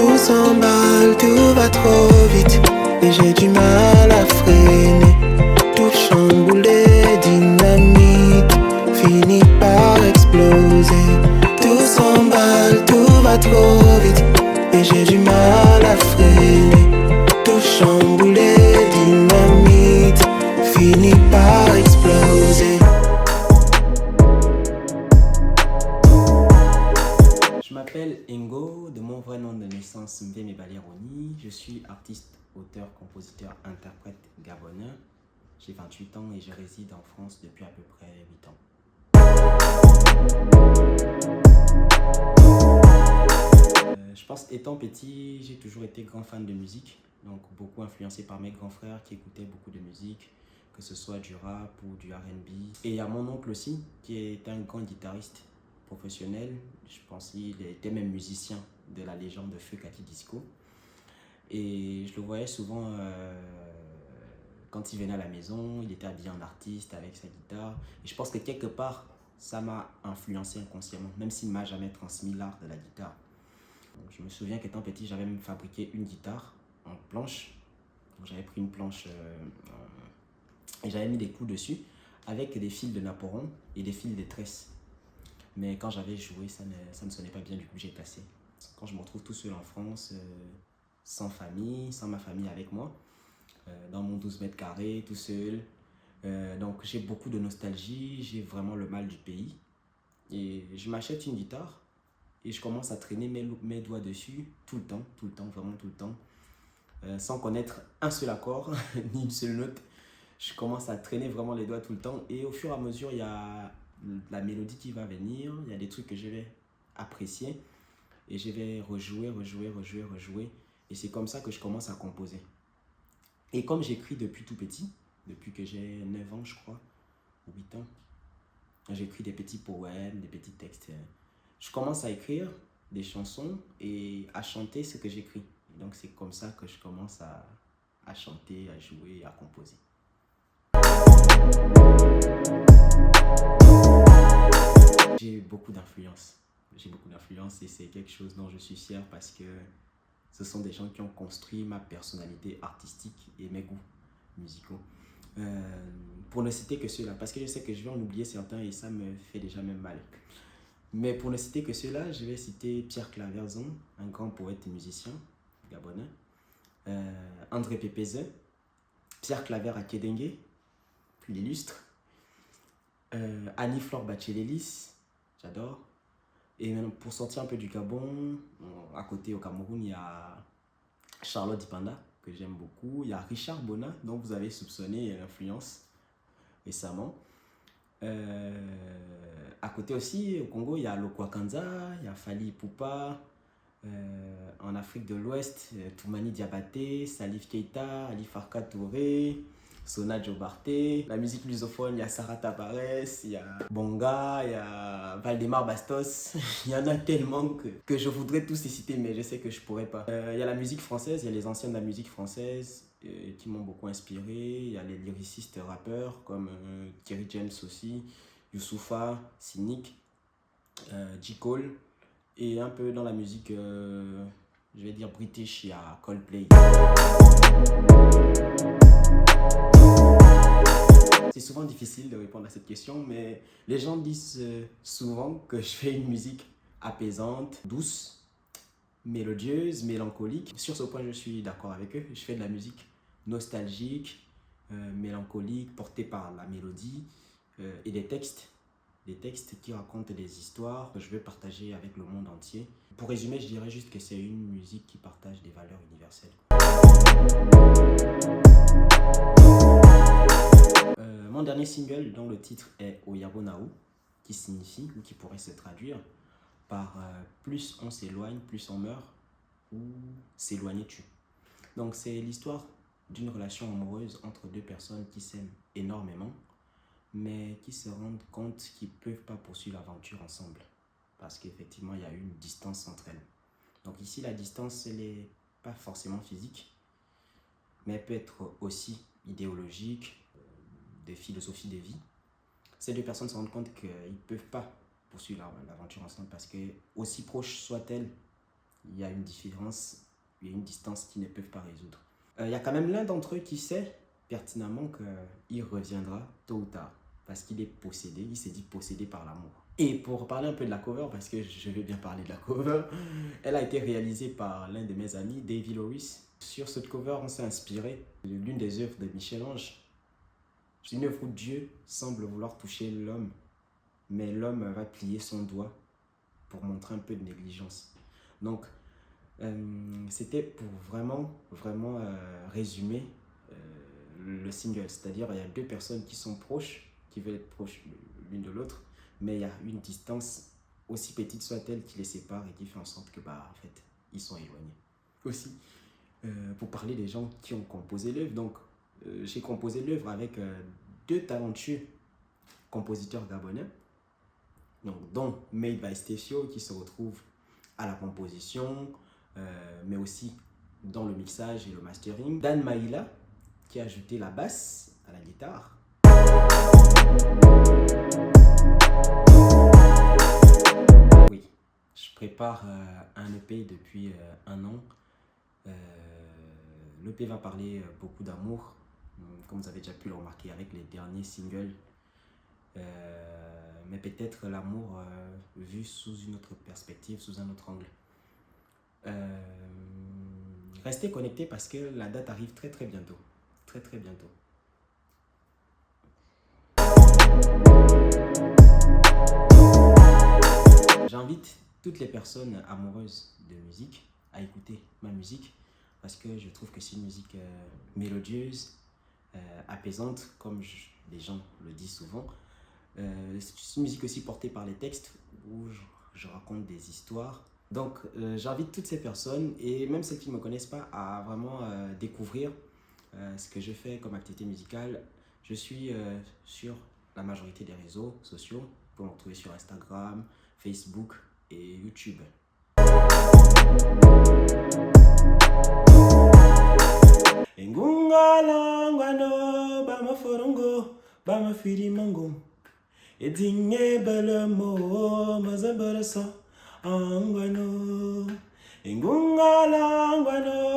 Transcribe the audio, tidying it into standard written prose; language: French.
Tout s'emballe, tout va trop vite et j'ai du mal à freiner. Tout chamboulé, dynamite, finit par exploser. Tout s'emballe, tout va trop vite et j'ai du mal à freiner. Tout chamboulé, dynamite, finit par exploser. Je m'appelle Ngo, de mon vrai nom de naissance Mbeme Baleroni. Je suis artiste, auteur, compositeur, interprète gabonais. J'ai 28 ans et je réside en France depuis à peu près 8 ans. Je pense étant petit, j'ai toujours été grand fan de musique, donc beaucoup influencé par mes grands frères qui écoutaient beaucoup de musique, que ce soit du rap ou du R&B. Et il y a mon oncle aussi, qui est un grand guitariste professionnel. Je pense qu'il était même musicien de la légende de Feu Kati Disco. Et je le voyais souvent quand il venait à la maison, il était habillé en artiste avec sa guitare. Et je pense que quelque part, ça m'a influencé inconsciemment, même s'il ne m'a jamais transmis l'art de la guitare. Donc, je me souviens qu'étant petit, j'avais même fabriqué une guitare en planche. J'avais pris une planche et j'avais mis des clous dessus avec des fils de naporon et des fils de tresse. Mais quand j'avais joué, ça ne sonnait pas bien, du coup j'ai cassé. Quand je me retrouve tout seul en France, sans famille, sans ma famille avec moi, dans mon 12 mètres carrés, tout seul, donc j'ai beaucoup de nostalgie, j'ai vraiment le mal du pays. Et je m'achète une guitare et je commence à traîner mes doigts dessus tout le temps, vraiment tout le temps, sans connaître un seul accord, ni une seule note. Je commence à traîner vraiment les doigts tout le temps et au fur et à mesure, il y a la mélodie qui va venir, il y a des trucs que je vais apprécier et je vais rejouer et c'est comme ça que je commence à composer. Et comme j'écris depuis tout petit, depuis que j'ai 9 ans je crois, ou 8 ans, j'écris des petits poèmes, des petits textes. Je commence à écrire des chansons et à chanter ce que j'écris. Donc c'est comme ça que je commence à chanter, à jouer, à composer. J'ai beaucoup d'influence. Et c'est quelque chose dont je suis fier parce que ce sont des gens qui ont construit ma personnalité artistique et mes goûts musicaux. Pour ne citer que ceux-là, parce que je sais que je vais en oublier certains et ça me fait déjà même mal. Mais pour ne citer que ceux-là, je vais citer Pierre Claverzon, un grand poète et musicien gabonais, André Pépézé, Pierre Claver à Kédengue, l'illustre, Annie-Flore Bachelélis, j'adore. Et maintenant, pour sortir un peu du Gabon, à côté au Cameroun, il y a Charlotte Dipanda, que j'aime beaucoup. Il y a Richard Bona, dont vous avez soupçonné l'influence récemment. À côté aussi, au Congo, il y a Lokwa Kanza, il y a Fally Ipupa. En Afrique de l'Ouest, Toumani Diabaté, Salif Keita, Ali Farka Touré, Sona Jobarté. La musique lusophone, il y a Sarah Tabares, il y a Bonga, il y a Valdemar Bastos. Il y en a tellement que je voudrais tous les citer, mais je sais que je pourrais pas. Il y a la musique française, il y a les anciens de la musique française qui m'ont beaucoup inspiré. Il y a les lyricistes rappeurs comme Thierry James aussi, Youssoupha, Cynic, J. Cole. Et un peu dans la musique, je vais dire british, il y a Coldplay. C'est souvent difficile de répondre à cette question, mais les gens disent souvent que je fais une musique apaisante, douce, mélodieuse, mélancolique. Sur ce point, je suis d'accord avec eux. Je fais de la musique nostalgique, mélancolique, portée par la mélodie et des textes qui racontent des histoires que je veux partager avec le monde entier. Pour résumer, je dirais juste que c'est une musique qui partage des valeurs universelles. Mon dernier single, dont le titre est Oyabonao, qui signifie ou qui pourrait se traduire par plus on s'éloigne, plus on meurt, ou s'éloigner tue. Donc c'est l'histoire d'une relation amoureuse entre deux personnes qui s'aiment énormément, mais qui se rendent compte qu'ils ne peuvent pas poursuivre l'aventure ensemble parce qu'effectivement il y a une distance entre elles. Donc ici la distance elle n'est pas forcément physique, mais elle peut être aussi idéologique, de philosophie de vie. Ces deux personnes se rendent compte qu'ils ne peuvent pas poursuivre l'aventure ensemble parce que aussi proches soient-elles, il y a une différence, il y a une distance qu'ils ne peuvent pas résoudre. Il y a quand même l'un d'entre eux qui sait pertinemment qu'il reviendra tôt ou tard parce qu'il est possédé, il s'est dit possédé par l'amour. Et pour parler un peu de la cover, parce que je vais bien parler de la cover, elle a été réalisée par l'un de mes amis, Davy Loris. Sur cette cover, on s'est inspiré de l'une des œuvres de Michel-Ange. C'est une œuvre où Dieu semble vouloir toucher l'homme, mais l'homme va plier son doigt pour montrer un peu de négligence. Donc, c'était pour vraiment résumer le single. C'est-à-dire, il y a deux personnes qui sont proches, qui veulent être proches l'une de l'autre, mais il y a une distance, aussi petite soit-elle, qui les sépare et qui fait en sorte que, en fait, ils sont éloignés. Aussi, pour parler des gens qui ont composé l'œuvre, donc, j'ai composé l'œuvre avec deux talentueux compositeurs gabonais, donc, dont Made by Stéphio, qui se retrouve à la composition, mais aussi dans le mixage et le mastering. Dan Maïla, qui a ajouté la basse à la guitare. Oui, je prépare un EP depuis un an. L'EP va parler beaucoup d'amour, comme vous avez déjà pu le remarquer avec les derniers singles. Mais peut-être l'amour vu sous une autre perspective, sous un autre angle. Restez connectés parce que la date arrive très bientôt. Très bientôt. J'invite toutes les personnes amoureuses de musique à écouter ma musique parce que je trouve que c'est une musique mélodieuse, apaisante, comme les gens le disent souvent. C'est une musique aussi portée par les textes où je raconte des histoires. Donc j'invite toutes ces personnes et même celles qui ne me connaissent pas à vraiment découvrir ce que je fais comme activité musicale. Je suis sur la majorité des réseaux sociaux. Vous pouvez me retrouver sur Instagram, Facebook et YouTube. Ngungalangwano bamaforongo bamafirimango edinye belemo mazabaraso angwano ngungalangwano